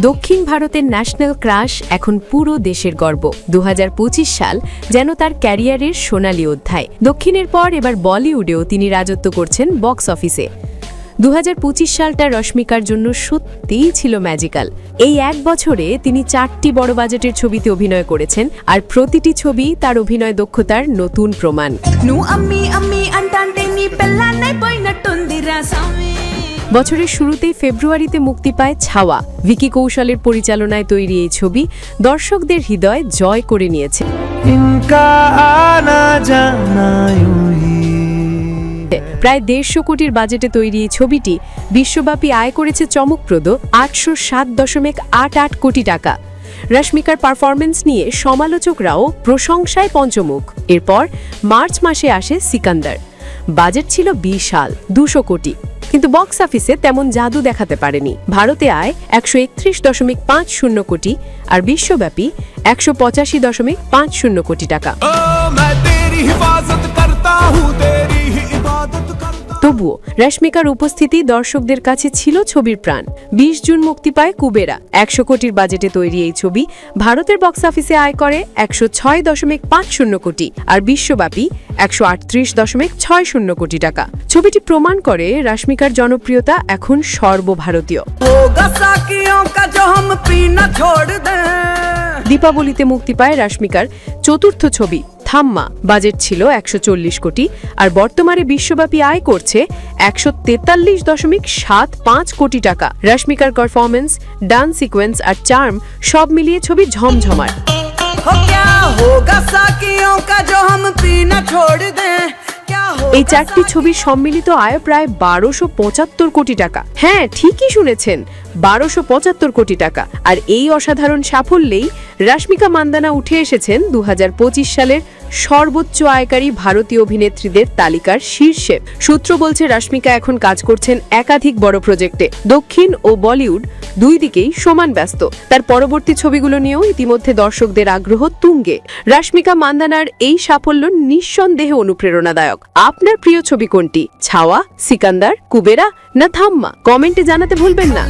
দক্ষিণ ভারতের national crush এখন পুরো দেশের গর্ব। 2025 সাল যেন তার ক্যারিয়ারের সোনালী অধ্যায়। দক্ষিণের পর এবার বলিউডেও তিনি রাজত্ব করছেন বক্স অফিসে। 2025 সালটা রশ্মিকার জন্য সত্যিই ছিল ম্যাজিক্যাল। এই এক বছরে তিনি 4টি বড় বাজেটের ছবিতে অভিনয় করেছেন, আর প্রতিটি ছবি তার অভিনয় দক্ষতার নতুন প্রমাণ। বছরের শুরুতেই ফেব্রুয়ারিতে মুক্তি পায় ছাওয়া। ভিকি কৌশলের পরিচালনায় তৈরি এই ছবি দর্শকদের হৃদয় জয় করে নিয়েছে। প্রায় 150 কোটির বাজেটে তৈরি এই ছবিটি বিশ্বব্যাপী আয় করেছে চমকপ্রদ 807.88 কোটি টাকা। রশ্মিকার পারফরমেন্স নিয়ে সমালোচকরাও প্রশংসায় পঞ্চমুখ। এরপর মার্চ মাসে আসে সিকান্দার। বাজেট ছিল বিশাল 200 কোটি, কিন্তু বক্স অফিসে তেমন জাদু দেখাতে পারেনি। ভারতে আয় 131.50 কোটি আর বিশ্বব্যাপী 185.50 কোটি টাকা। তবুও রশ্মিকার উপস্থিতি দর্শকদের কাছে ছিল ছবির প্রাণ। 20 জুন মুক্তি পায় কুবেরা। 100 কোটির বাজেটে তৈরি এই ছবি ভারতের বক্স অফিসে আয় করে 106.50 কোটি আর বিশ্বব্যাপী 138.60 কোটি টাকা। ছবিটি প্রমাণ করে রশ্মিকার জনপ্রিয়তা এখন সর্বভারতীয়। দীপাবলিতে মুক্তি পায় রশ্মিকার চতুর্থ ছবি থাম্মা। বাজেট ছিল 140 কোটি আর বর্তমানে বিশ্বব্যাপী আয় করছে 143.75 কোটি টাকা। রশ্মিকার পারফরমেন্স, ডান্স সিকোয়েন্স আর চার্ম সব মিলিয়ে ছবি ঝমঝমার। এই 4টি ছবির সম্মিলিত আয় প্রায় 1275 কোটি টাকা। হ্যাঁ, ঠিকই শুনেছেন, 1275 কোটি টাকা। আর এই অসাধারণ সাফল্যেই রশ্মিকা মান্দানা উঠে এসেছেন 2025 সালের সর্বোচ্চ আয়কারী ভারতীয় অভিনেত্রীদের তালিকার শীর্ষে। সূত্র বলছে রশ্মিকা এখন কাজ করছেন একাধিক বড় প্রজেক্টে। দক্ষিণ ও বলিউড দুই দিকেই সমান ব্যস্ত। তার পরবর্তী ছবিগুলো নিয়েও ইতিমধ্যে দর্শকদের আগ্রহ তুঙ্গে। রশ্মিকা মান্দানার এই সাফল্য নিঃসন্দেহে অনুপ্রেরণাদায়ক। আপনার প্রিয় ছবি কোনটি? ছাওয়া, সিকান্দার, কুবেরা না থাম্মা? কমেন্টে জানাতে ভুলবেন না।